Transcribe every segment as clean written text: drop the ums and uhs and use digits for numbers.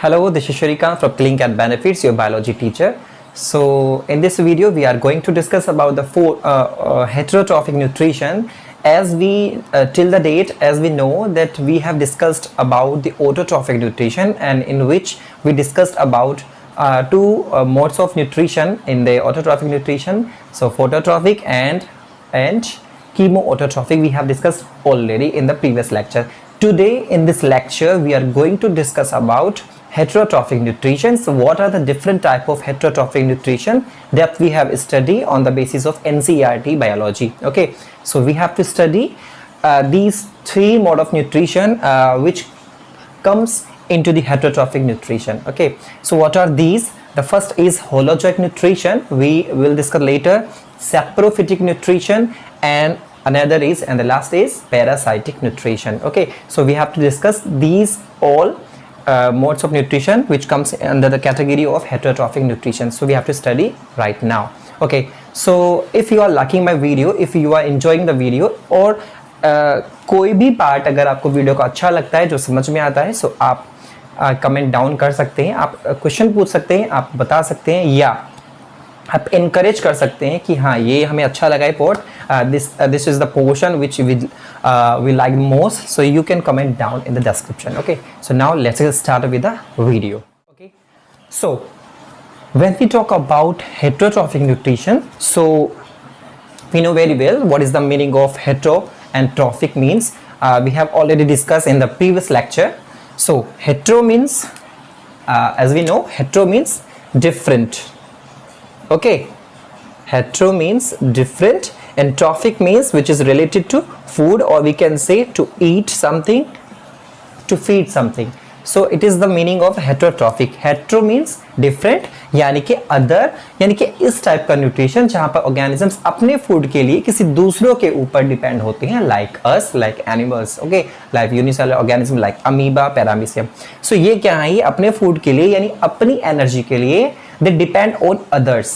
Hello, this is Shrikant from Clean Cat Benefits, your biology teacher. So in this video, we are going to discuss about the heterotrophic nutrition. As we till the date, as we know that we have discussed about the autotrophic nutrition, and in which we discussed about two modes of nutrition in the autotrophic nutrition. So phototrophic and chemoautotrophic we have discussed already in the previous lecture. Today in this lecture we are going to discuss about heterotrophic nutrition. So what are the different type of heterotrophic nutrition that we have studied on the basis of NCERT biology. Okay, so we have to study these three mode of nutrition which comes into the heterotrophic nutrition. Okay, so what are these? The first is holozoic nutrition, we will discuss later. Saprophytic nutrition, and another is, and the last is parasitic nutrition. Okay, so we have to discuss these all modes of nutrition which comes under the category of heterotrophic nutrition. So we have to study right now. Okay, so if you are liking my video, if you are enjoying the video, और कोई भी part अगर आपको video का अच्छा लगता है, जो समझ में आता है, सो आप कमेंट डाउन कर सकते हैं, आप क्वेश्चन पूछ सकते हैं, आप बता सकते हैं, या आप इनकरेज कर सकते हैं कि हाँ ये हमें अच्छा लगा है port, this is the portion which we like most. So you can comment down in the description. Okay, so now let's start with the video. Okay, so when we talk about heterotrophic nutrition, so we know very well what is the meaning of hetero and trophic means. We have already discussed in the previous lecture. So hetero means as we know, hetero means different. Okay, hetero means different, and trophic means which is related to food, or we can say to eat something, to feed something. So it is the meaning of heterotrophic. hetero means different, यानी कि other, यानी कि इस type का nutrition जहां पर organisms अपने food के लिए किसी दूसरों के ऊपर डिपेंड होते हैं, like us, like animals. Okay, like unicellular organism like amoeba, paramecium. So ये क्या है, ये अपने फूड के लिए यानी अपनी एनर्जी के लिए they depend on others.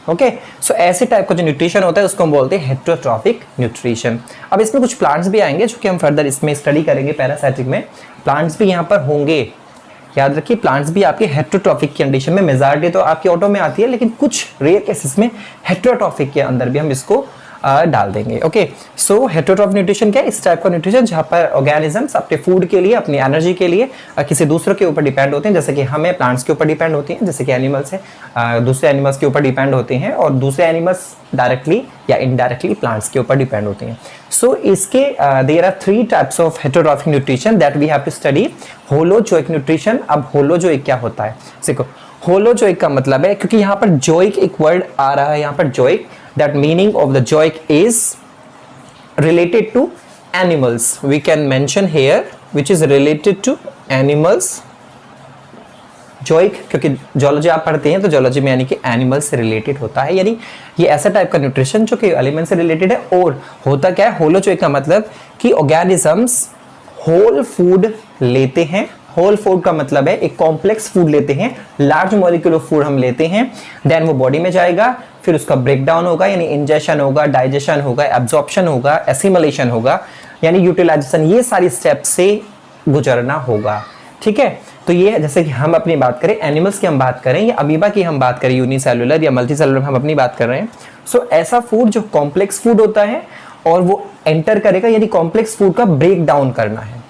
Okay, so ऐसे टाइप का जो न्यूट्रिशन होता है उसको हम बोलते हैं हेटरोट्रॉफिक न्यूट्रिशन. अब इसमें कुछ प्लांट्स भी आएंगे जो कि हम फर्दर इसमें स्टडी करेंगे. पैरासाइटिक में प्लांट्स भी यहाँ पर होंगे. याद रखिए, प्लांट्स भी आपके हेटरोट्रॉफिक कंडीशन में, मेजॉरिटी तो आपकी ऑटो में आती है, लेकिन कुछ रेयर केसेस में हेटरोट्रॉफिक के अंदर भी हम इसको डाल देंगे. ओके, सो हेटरोट्रॉफिक न्यूट्रिशन क्या है? इस टाइप का न्यूट्रिशन जहाँ पर ऑर्गेनिजम्स अपने फूड के लिए, अपनी एनर्जी के लिए किसी दूसरे के ऊपर डिपेंड होते हैं. जैसे कि हमें प्लांट्स के ऊपर डिपेंड होती हैं, जैसे कि एनिमल्स है दूसरे एनिमल्स के ऊपर डिपेंड होते हैं, और दूसरे एनिमल्स डायरेक्टली या इनडायरेक्टली प्लांट्स के ऊपर डिपेंड होते हैं. सो इसके there are three types of heterotrophic nutrition that we have to study. Holozoic nutrition. अब होलोजोइक क्या होता है? देखो, होलोजोइक का मतलब है, क्योंकि यहाँ पर जोइक एक वर्ड आ रहा है, यहाँ पर जोइक, that meaning of the joic is related to animals. We can mention here which is related to animals. जोइक, क्योंकि जोलॉजी आप पढ़ते हैं तो जोलॉजी में यानी कि एनिमल से रिलेटेड होता है, यानी ये ऐसा टाइप का न्यूट्रिशन जो कि एलिमेंट से रिलेटेड है. और होता क्या है होलोजोइक का मतलब कि ऑर्गेनिजम्स होल फूड लेते हैं. होल फूड का मतलब है एक कॉम्प्लेक्स फूड लेते हैं, लार्ज मॉलिक्यूल ऑफ फूड हम लेते हैं, देन वो बॉडी में जाएगा, फिर उसका ब्रेक डाउन होगा, यानी इंजेशन होगा, डाइजेशन होगा, एब्जॉर्प्शन होगा, एसिमिलेशन होगा, यानी यूटिलाइजेशन. ये सारी स्टेप से गुजरना होगा. ठीक है, तो ये जैसे कि हम अपनी बात करें, एनिमल्स की हम बात करें या अमीबा की हम बात करें, यूनिसेलुलर या मल्टीसेलुलर हम अपनी बात कर रहे हैं. सो ऐसा फूड जो कॉम्प्लेक्स फूड होता है और वो एंटर करेगा, यानी कॉम्प्लेक्स फूड का ब्रेक डाउन करना है.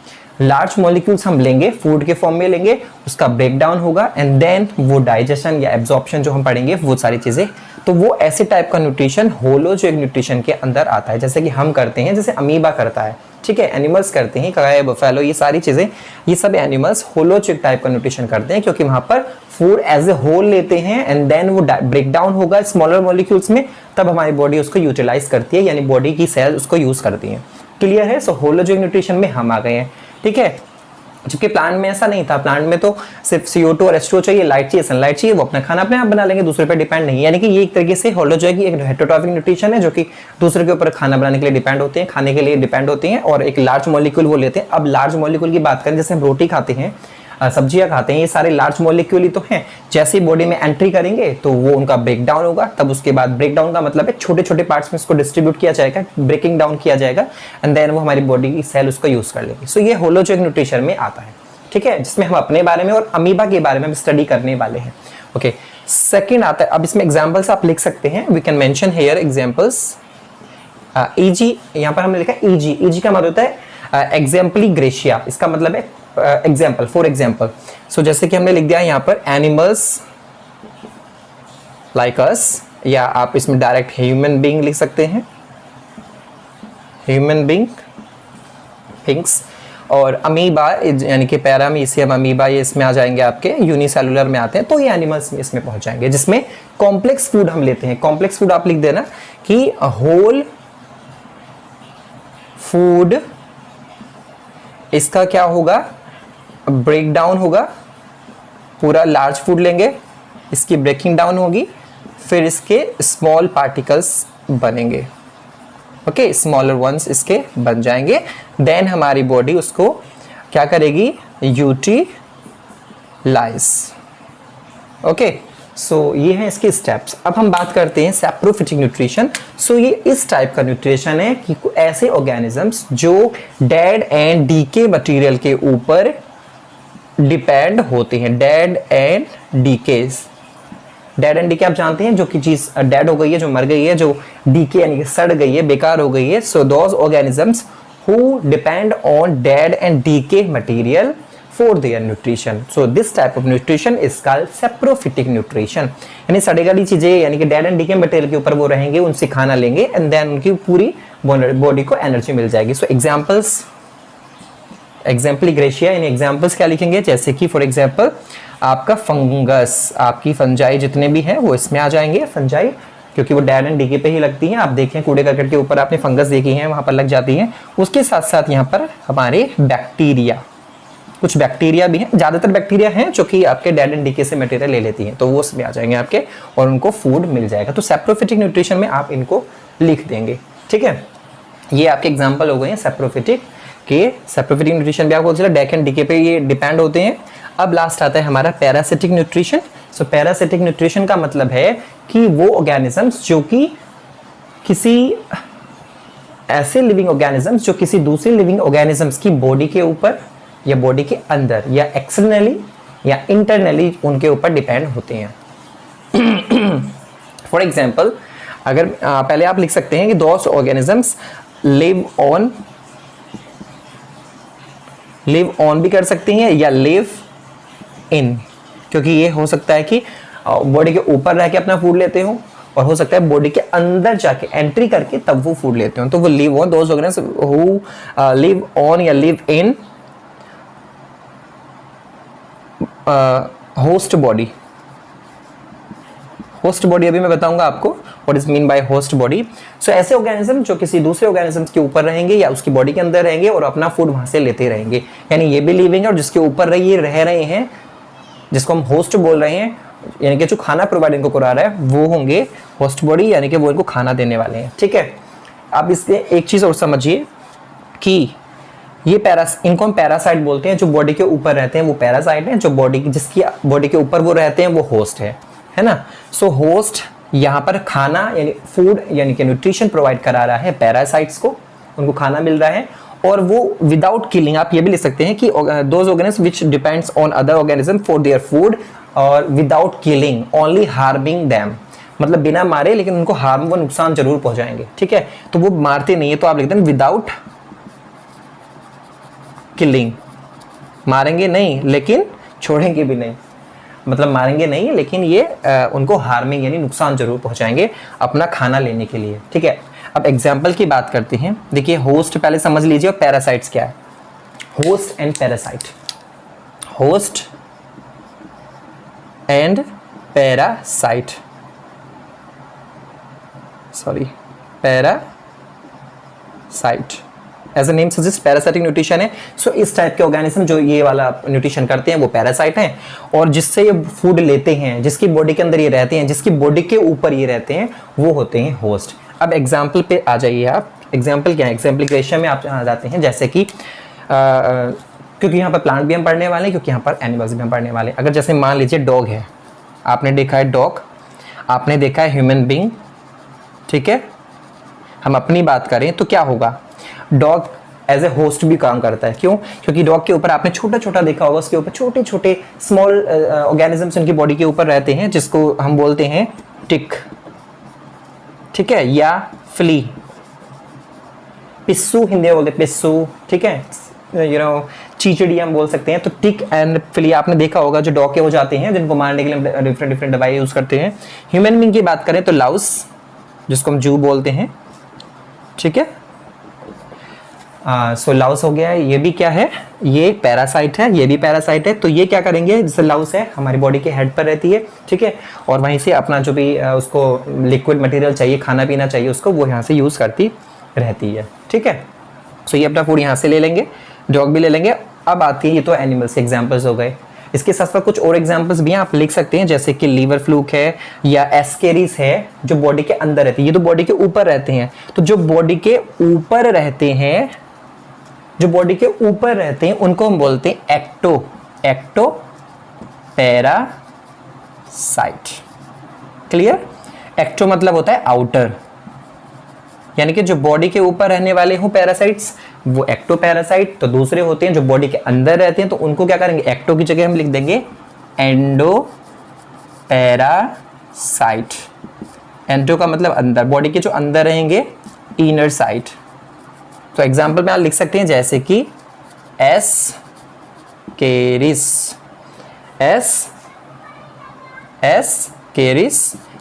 लार्ज मॉलिक्यूल्स हम लेंगे, फूड के फॉर्म में लेंगे, उसका ब्रेक डाउन होगा, एंड देन वो डाइजेशन या एब्जॉर्प्शन जो हम पढ़ेंगे, वो सारी चीजें. तो वो ऐसे टाइप का न्यूट्रिशन होलोजोइक न्यूट्रिशन के अंदर आता है, जैसे कि हम करते हैं, जैसे अमीबा करता है. ठीक है, एनिमल्स करते हैं, गाय, बफेलो, ये सारी चीजें, ये सब एनिमल्स होलोजोइक टाइप का न्यूट्रिशन करते हैं, क्योंकि वहां पर फूड एज ए होल लेते हैं, एंड देन वो ब्रेक डाउन होगा स्मॉलर मॉलिक्यूल्स में, तब हमारी बॉडी उसको यूटिलाइज करती है, यानी बॉडी की सेल उसको यूज करती है. क्लियर है? सो होलोजोइक न्यूट्रिशन में हम आ गए हैं. ठीक है, जबकि प्लांट में ऐसा नहीं था. प्लांट में तो सिर्फ CO2 और H2O चाहिए, लाइट चाहिए, सनलाइट चाहिए, वो अपना खाना अपने आप बना लेंगे, दूसरे पर डिपेंड नहीं. यानी कि ये एक तरीके से होलोजोइक एक हेटरोट्रॉफिक न्यूट्रिशन है, जो कि दूसरे के ऊपर खाना बनाने के लिए डिपेंड होते हैं, खाने के लिए डिपेंड होते हैं, और एक लार्ज मॉलिक्यूल वो लेते हैं. अब लार्ज मॉलिक्यूल की बात करें, जैसे हम रोटी खाते हैं, सब्जियां खाते हैं, ये सारे लार्ज मॉलिक्यूल ही तो हैं. जैसे ही बॉडी में एंट्री करेंगे तो वो उनका ब्रेक डाउन होगा, तब उसके बाद ब्रेक डाउन का मतलब है छोटे छोटे पार्ट्स में इसको डिस्ट्रीब्यूट किया जाएगा, ब्रेकिंग डाउन किया जाएगा, एंड देन वो हमारी बॉडी की सेल उसको यूज कर लेगी. सो ये होलोजोइक न्यूट्रिशन में आता है. ठीक है, जिसमें हम अपने बारे में और अमीबा के बारे में हम स्टडी करने वाले हैं। ओके, सेकंड आता है, अब इसमें एग्जांपल्स आप लिख सकते हैं, we can mention here examples. E g, यहाँ पर हमने लिखा ईजी, ईजी का मतलब होता है एग्जाम्पली ग्रेशिया, इसका मतलब है एग्जाम्पल, फॉर एग्जाम्पल। सो जैसे कि हमने लिख दिया यहाँ पर एनिमल्स लाइक अस, या आप इसमें डायरेक्ट ह्यूमन बीइंग लिख सकते हैं, ह्यूमन बीइंग थिंग्स। और अमीबा यानी कि पैरामीशियम अमीबा, ये इसमें आ जाएंगे, आपके यूनिसेलुलर में आते हैं, तो ये एनिमल्स में इसमें पहुंच जाएंगे, जिसमें कॉम्प्लेक्स फूड हम लेते हैं। कॉम्प्लेक्स फूड आप लिख देना कि होल फूड, इसका क्या होगा, ब्रेक डाउन होगा, पूरा लार्ज फूड लेंगे, इसकी ब्रेकिंग डाउन होगी, फिर इसके स्मॉल पार्टिकल्स बनेंगे। ओके, स्मॉलर वंस इसके बन जाएंगे, देन हमारी बॉडी उसको क्या करेगी, यूटिलाइज। ओके, सो ये है इसके स्टेप्स। अब हम बात करते हैं सैप्रोफिटिक न्यूट्रिशन। सो ये इस टाइप का न्यूट्रिशन है कि ऐसे ऑर्गेनिजम्स जो डेड एंड डीके मटेरियल के ऊपर डिपेंड होते हैं। Dead and decays, dead and decay आप जानते हैं, जो कि चीज डेड हो गई है, जो मर गई है, जो डीके यानी कि सड़ गई है, बेकार हो गई है। So those organisms who depend on dead and decay material for their nutrition. So this type of nutrition is called saprophytic nutrition. यानी सड़ी गली चीजें यानी कि डेड एंड डीके मटेरियल के ऊपर वो रहेंगे, उनसे खाना लेंगे एंड देन उनकी पूरी बॉडी को एनर्जी मिल जाएगी। सो एग्जांपल्स, एग्जाम्पली ग्रेशिया, यानी एग्जाम्पल्स क्या लिखेंगे, जैसे कि फॉर एग्जाम्पल आपका फंगस, आपकी फंजाई जितने भी हैं वो इसमें आ जाएंगे। फंजाई क्योंकि वो डेड एंड डीके पे ही लगती हैं, आप देखें कूड़े करकट के ऊपर आपने फंगस देखी है, वहां पर लग जाती हैं। उसके साथ साथ यहाँ पर हमारे बैक्टीरिया, कुछ बैक्टीरिया भी हैं, ज्यादातर बैक्टीरिया हैं जो कि आपके डेड एंड डीके से मटेरियल ले लेती हैं, तो वो उसमें आ जाएंगे आपके और उनको फूड मिल जाएगा। तो सैप्रोफिटिक न्यूट्रिशन में आप इनको लिख देंगे, ठीक है। ये आपके एग्जाम्पल हो गए हैं सैप्रोफिटिक के। सैप्रोफिटिक न्यूट्रिशन भी आपको डेड एंड डीके पे ये डिपेंड होते हैं। अब लास्ट आता है हमारा पैरासिटिक न्यूट्रिशन। सो पैरासिटिक न्यूट्रिशन का मतलब है कि वो ऑर्गेनिजम्स जो कि किसी ऐसे लिविंग ऑर्गेनिजम्स जो किसी दूसरे लिविंग ऑर्गेनिजम्स की बॉडी के ऊपर या बॉडी के अंदर या एक्सटर्नली या इंटरनली उनके ऊपर डिपेंड होते हैं। फॉर एग्जाम्पल, अगर पहले आप लिख सकते हैं कि दोज ऑर्गेनिजम्स लिव ऑन भी कर सकती हैं या लिव इन, क्योंकि ये हो सकता है कि बॉडी के ऊपर रह के अपना फूड लेते हो और हो सकता है बॉडी के अंदर जाके एंट्री करके तब वो फूड लेते हो, तो वो live on, those organisms who live on या live in host body. Host body अभी मैं बताऊंगा आपको what is mean by host body. So ऐसे ऑर्गेनिज्म जो किसी दूसरे ऑर्गेनिज्म के ऊपर रहेंगे या उसकी बॉडी के अंदर रहेंगे और अपना फूड वहां से लेते रहेंगे, यानी ये भी लिविंग है और जिसके ऊपर रह रहे हैं, जिसको हम होस्ट बोल रहे हैं, यानी कि जो खाना प्रोवाइड इनको करा रहा है वो होंगे होस्ट बॉडी, यानी कि वो इनको खाना देने वाले हैं, ठीक है। अब इसके एक चीज और समझिए कि ये इनको हम पैरासाइट बोलते हैं। जो बॉडी के ऊपर रहते हैं वो पैरासाइट हैं, जो जिसकी बॉडी के ऊपर वो रहते हैं वो होस्ट है ना। सो होस्ट यहाँ पर खाना यानी फूड यानी कि न्यूट्रिशन प्रोवाइड करा रहा है पैरासाइट्स को, उनको खाना मिल रहा है और वो विदाउट किलिंग, आप ये भी लिख सकते हैं कि those organism which depends on other organism for their food और without killing only harming them, मतलब बिना मारे लेकिन उनको हार्म, वो नुकसान जरूर पहुंचाएंगे, ठीक है। तो वो मारते नहीं है, तो आप लिख दें विदाउट किलिंग, मारेंगे नहीं लेकिन छोड़ेंगे भी नहीं, मतलब मारेंगे नहीं लेकिन ये उनको हार्मिंग यानी नुकसान जरूर पहुंचाएंगे अपना खाना लेने के लिए, ठीक है। अब एग्जाम्पल की बात करते हैं। देखिए होस्ट पहले समझ लीजिए और पैरासाइट्स क्या है। Host and parasite, host and parasite, sorry parasite as a name suggest parasitic nutrition है। सो इस टाइप के ऑर्गेनिज्म जो ये वाला न्यूट्रिशन करते हैं वो पैरासाइट हैं और जिससे ये फूड लेते हैं, जिसकी बॉडी के अंदर ये रहते हैं, जिसकी बॉडी के ऊपर ये रहते हैं, वो होते हैं होस्ट। अब एग्जाम्पल पे आ जाइए आप। एग्जाम्पल क्या है, एग्जाम्पलिफिकेशन में आप आ जाते हैं, जैसे कि क्योंकि यहाँ पर प्लांट भी हम पढ़ने वाले हैं, क्योंकि यहाँ पर एनिमल्स भी हम पढ़ने वाले हैं। अगर जैसे मान लीजिए डॉग है, आपने देखा है डॉग, आपने देखा है ह्यूमन बींग, ठीक है। हम अपनी बात करें तो क्या होगा, डॉग एज ए होस्ट भी काम करता है। क्यों? क्योंकि डॉग के ऊपर आपने छोटा छोटा देखा होगा, उसके ऊपर छोटे छोटे स्मॉल ऑर्गेनिजम्स उनकी बॉडी के ऊपर रहते हैं, जिसको हम बोलते हैं टिक, ठीक है, या फ्ली, पिस्सू हिंदी में बोलते हैं पिस्सू, ठीक है, चीचड़ी हम बोल सकते हैं। तो टिक एंड फ्ली आपने देखा होगा, जो डॉग के हो जाते हैं, जिनको मारने के लिए डिफरेंट डिफरेंट दवाई यूज करते हैं। ह्यूमन बीइंग की बात करें तो लाउस, जिसको हम जू बोलते हैं, ठीक है। सो लाउस हो गया है, ये भी क्या है, ये पैरासाइट है, ये भी पैरासाइट है। तो ये क्या करेंगे, जैसे लाउस है हमारी बॉडी के हेड पर रहती है, ठीक है, और वहीं से अपना जो भी उसको लिक्विड मटेरियल चाहिए, खाना पीना चाहिए उसको, वो यहाँ से यूज करती रहती है, ठीक है। सो ये अपना फूड यहाँ से ले लेंगे, डॉग भी ले लेंगे। अब आती है, ये तो एनिमल्स के एग्जाम्पल्स हो गए, इसके साथ साथ कुछ और एग्जाम्पल्स भी आप लिख सकते हैं, जैसे कि लीवर फ्लूक है या एस्केरिस है, जो बॉडी के अंदर रहती है। ये तो बॉडी के ऊपर रहते हैं, तो जो बॉडी के ऊपर रहते हैं, जो बॉडी के ऊपर रहते हैं उनको हम बोलते हैं एक्टो पैरासाइट। क्लियर? एक्टो मतलब होता है आउटर, यानी कि जो बॉडी के ऊपर रहने वाले हो पैरासाइट्स, वो एक्टो पैरासाइट। तो दूसरे होते हैं जो बॉडी के अंदर रहते हैं, तो उनको क्या करेंगे, एक्टो की जगह हम लिख देंगे एंडो पैरासाइट। एंडो का मतलब अंदर, बॉडी के जो अंदर रहेंगे, इनर साइट। तो एग्जाम्पल में आप लिख सकते हैं, जैसे कि एस्केरिस,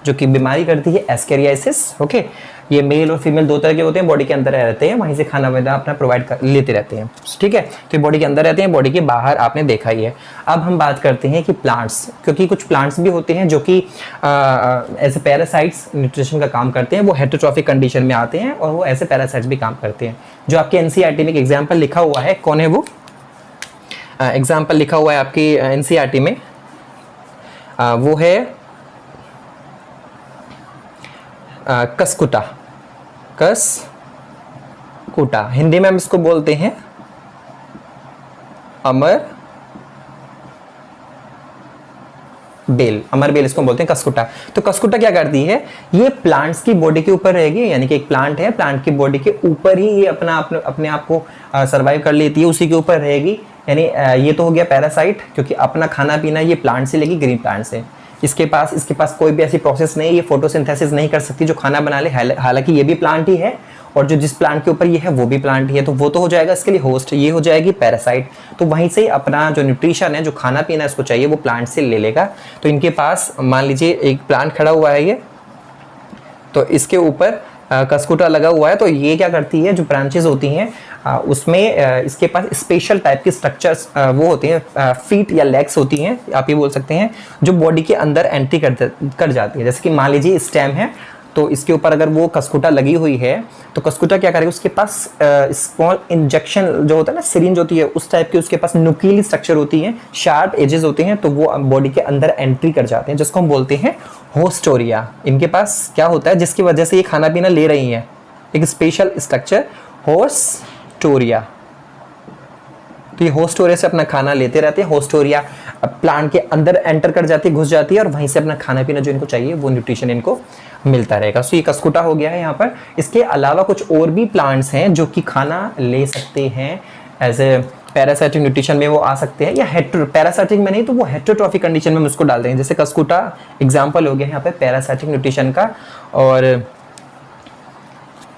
जो कि बीमारी करती है एस्केरियासिस, ओके। ये मेल और फीमेल दो तरह के होते हैं, बॉडी के अंदर रहते हैं, वहीं से खाना वाना अपना प्रोवाइड कर लेते रहते हैं, ठीक है। तो ये बॉडी के अंदर रहते हैं, बॉडी के बाहर आपने देखा ही है। अब हम बात करते हैं कि प्लांट्स, क्योंकि कुछ प्लांट्स भी होते हैं जो कि एज ए पैरासाइट्स न्यूट्रिशन का काम करते हैं, वो हेटेरोट्रॉफिक कंडीशन में आते हैं और वो ऐसे पैरासाइट्स भी काम करते हैं। जो आपके एनसीईआरटी में एक एग्जाम्पल लिखा हुआ है, कौन है वो? एग्जाम्पल लिखा हुआ है आपकी एनसीईआरटी में, वो है कसकुटा, हिंदी में हम इसको बोलते हैं अमर बेल इसको बोलते हैं कसकुटा। तो कसकुटा क्या करती है, ये प्लांट्स की बॉडी के ऊपर रहेगी, यानी कि एक प्लांट है, प्लांट की बॉडी के ऊपर ही ये अपने आप को सर्वाइव कर लेती है, उसी के ऊपर रहेगी। यानी ये तो हो गया पैरासाइट, क्योंकि अपना खाना पीना ये प्लांट से लेगी, ग्रीन प्लांट से। इसके पास कोई भी ऐसी प्रोसेस नहीं है, ये फोटोसिंथेसिस नहीं कर सकती जो खाना बना ले, हालांकि ये भी प्लांट ही है, और जो जिस प्लांट के ऊपर ये है वो भी प्लांट ही है, तो वो तो हो जाएगा इसके लिए होस्ट, ये हो जाएगी पैरासाइट। तो वहीं से अपना जो न्यूट्रिशन है, जो खाना पीना इसको चाहिए, वो प्लांट से ले लेगा। तो इनके पास मान लीजिए एक प्लांट खड़ा हुआ है ये, तो इसके ऊपर कसकुटा लगा हुआ है, तो ये क्या करती है, जो ब्रांचेस होती हैं उसमें इसके पास स्पेशल टाइप के स्ट्रक्चर्स वो होते हैं, फीट या लेग्स होती हैं, आप ये बोल सकते हैं, जो बॉडी के अंदर एंट्री कर जाती है। जैसे कि मान लीजिए स्टेम है, तो इसके ऊपर अगर वो कसकुटा लगी हुई है, तो कसकुटा क्या करेगा, उसके पास स्मॉल इंजेक्शन जो होता है ना, सिरिंज होती है, उस टाइप की उसके पास नुकीली स्ट्रक्चर होती है, शार्प एजेस होते हैं, तो वो बॉडी के अंदर एंट्री कर जाते हैं, जिसको हम बोलते हैं होस्टोरिया। इनके पास क्या होता है, जिसकी वजह से ये खाना पीना ले रही है, एक स्पेशल स्ट्रक्चर होस्टोरिया। तो ये होस्टोरिया से अपना खाना लेते रहते हैं। होस्टोरिया प्लांट के अंदर एंटर कर जाती है, घुस जाती है, और वहीं से अपना खाना पीना जो इनको चाहिए वो न्यूट्रिशन इनको मिलता रहेगा। सो ये कसकुटा हो गया है यहाँ पर। इसके अलावा कुछ और भी प्लांट्स हैं जो कि खाना ले सकते हैं, एज ए पैरासाइटिक न्यूट्रिशन में वो आ सकते हैं, या पैरासाइटिक में नहीं तो वो हेटेरोट्रॉफिक कंडीशन में हम उसको डाल देंगे। जैसे कसकुटा एग्जाम्पल हो गया यहाँ पे पैरासाइटिक न्यूट्रिशन का। और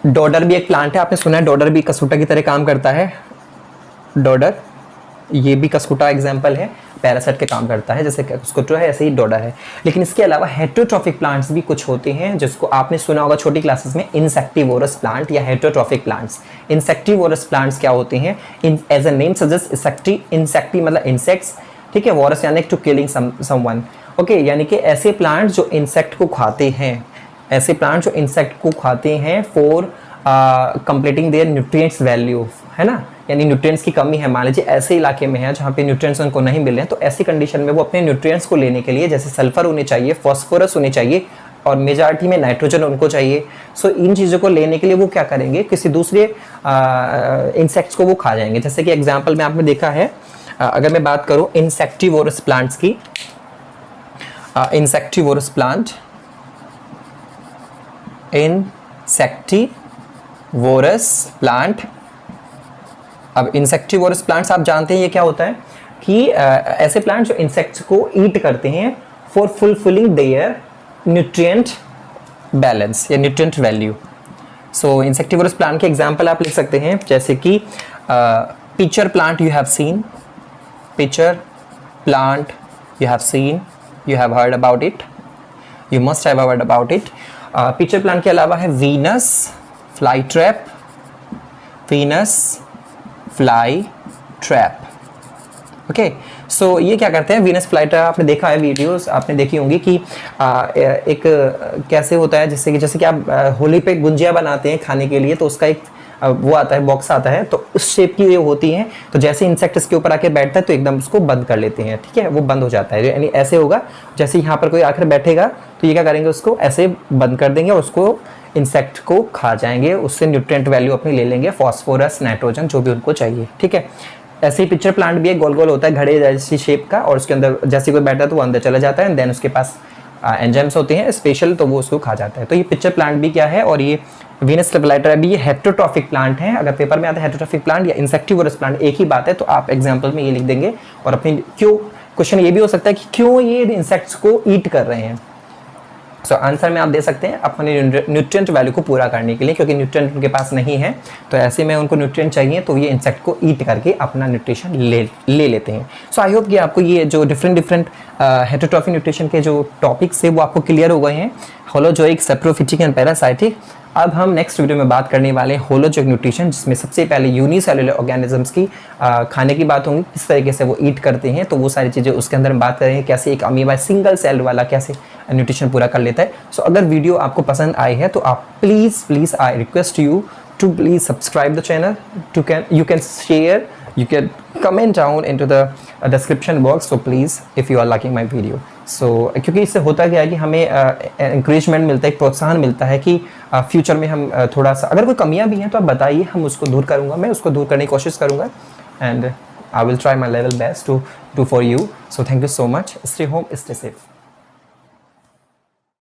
डॉडर भी एक प्लांट है, आपने सुना है डॉडर भी कसकुटा की तरह काम करता है। डॉडर ये भी कसकुटा एग्जाम्पल है, पैरासाइट के काम करता है, जैसे कसकुटा है ऐसे ही डॉडर है। लेकिन इसके अलावा हेटेरोट्रॉफिक प्लांट्स भी कुछ होते हैं, जिसको आपने सुना होगा छोटी क्लासेस में, इंसेक्टिवोरस प्लांट या हेटेरोट्रॉफिक प्लांट्स। इंसेक्टिवोरस प्लांट्स क्या होते हैं, एज अ नेम सजेस्ट, इंसेक्टी मतलब इंसेक्ट्स, ठीक है, वोरस यानी टू किलिंग समवन, ओके, यानी कि ऐसे प्लांट जो इंसेक्ट को खाते हैं, ऐसे प्लांट जो इंसेक्ट को खाते हैं for completing there nutrients value, है ना, यानी न्यूट्रिएंट्स की कमी है, मान लीजिए ऐसे इलाके में है जहाँ पे न्यूट्रिएंट्स उनको नहीं मिल रहे हैं, तो ऐसी कंडीशन में वो अपने न्यूट्रिएंट्स को लेने के लिए, जैसे सल्फर होने चाहिए, फॉस्फोरस होने चाहिए, और मेजॉरिटी में नाइट्रोजन उनको चाहिए। सो इन चीज़ों को लेने के लिए वो क्या करेंगे, किसी दूसरे इंसेक्ट्स को वो खा जाएंगे। जैसे कि एग्जाम्पल में आपने देखा है, अगर मैं बात करूँ इंसेक्टिवोरस प्लांट्स की, इंसेक्टिवोरस प्लांट, इंसेक्टिवोरस प्लांट अब इंसेक्टिवोरस प्लांट्स आप जानते हैं ये क्या होता है कि ऐसे प्लांट्स जो इंसेक्ट्स को ईट करते हैं for fulfilling their nutrient balance या nutrient value. So insectivorous plant के एग्जांपल आप लिख सकते हैं, जैसे कि pitcher plant you have seen, pitcher plant you have seen, you have heard about it, you must have heard about it. Pitcher plant के अलावा है Venus fly trap, Venus fly trap. Okay, so ये क्या करते हैं, Venus fly trap आपने देखा है, वीडियोस आपने देखी होंगी कि एक कैसे होता है, जैसे कि आप होली पे गुंजिया बनाते हैं खाने के लिए, तो उसका एक वो आता है, बॉक्स आता है, तो उस शेप की ये होती है। तो जैसे इंसेक्ट इसके ऊपर आके बैठता है तो एकदम उसको बंद कर लेते हैं, ठीक है, वो बंद हो जाता है। यानी ऐसे होगा, जैसे यहाँ पर कोई आकर बैठेगा तो ये क्या करेंगे, उसको ऐसे बंद कर देंगे और उसको इंसेक्ट को खा जाएंगे, उससे न्यूट्रिएंट वैल्यू अपनी ले लेंगे, फॉस्फोरस, नाइट्रोजन, जो भी उनको चाहिए, ठीक है। ऐसे ही पिक्चर प्लांट भी एक गोल गोल होता है, घड़े जैसी शेप का, और उसके अंदर जैसे कोई बैठा है तो वो अंदर चला जाता है, देन उसके पास एंजाइम्स होते हैं स्पेशल, तो वो उसको खा जाता है। तो ये पिक्चर प्लांट भी क्या है, और ये वीनस फ्लाई ट्रैप भी ये हेटेरोट्रॉफिक प्लांट है। अगर पेपर में आता है हेटेरोट्रॉफिक प्लांट या इंसेक्टिवोरस प्लांट एक ही बात है, तो आप एग्जांपल में ये लिख देंगे। और अपनी क्यों, क्वेश्चन ये भी हो सकता है कि क्यों ये इंसेक्ट्स को ईट कर रहे हैं। सो आंसर में आप दे सकते हैं अपने न्यूट्रिएंट वैल्यू को पूरा करने के लिए, क्योंकि न्यूट्रिएंट उनके पास नहीं है, तो ऐसे में उनको न्यूट्रिएंट चाहिए, तो ये इंसेक्ट को ईट करके अपना न्यूट्रिशन ले लेते हैं। सो आई होप कि आपको ये जो डिफरेंट हेटेरोट्रॉफिक न्यूट्रिशन के जो टॉपिक्स है वो आपको क्लियर हो गए हैं, होलोजोइक, सेप्रोफिटिक एंड पैरासाइटिक। अब हम नेक्स्ट वीडियो में बात करने वाले हैं होलोजोइक न्यूट्रिशन, जिसमें सबसे पहले यूनिसेलुलर ऑर्गेनिजम्स की खाने की बात होगी, किस तरीके से वो ईट करते हैं, तो वो सारी चीज़ें उसके अंदर हम बात करेंगे, कैसे एक अमीबा सिंगल सेल वाला कैसे न्यूट्रिशन पूरा कर लेता है। सो अगर वीडियो आपको पसंद आई है तो आप please I request you to please subscribe the channel, you can share, you can comment down into the description box, so please if you are liking my video, so क्योंकि इससे होता क्या है कि हमें encouragement मिलता है, एक प्रोत्साहन मिलता है कि फ्यूचर में हम थोड़ा सा, अगर कोई कमियां भी हैं तो आप बताइए, हम उसको दूर करूँगा, मैं उसको दूर करने की कोशिश करूँगा, and I will try my level best to do for you. So thank you so much, stay home, stay safe.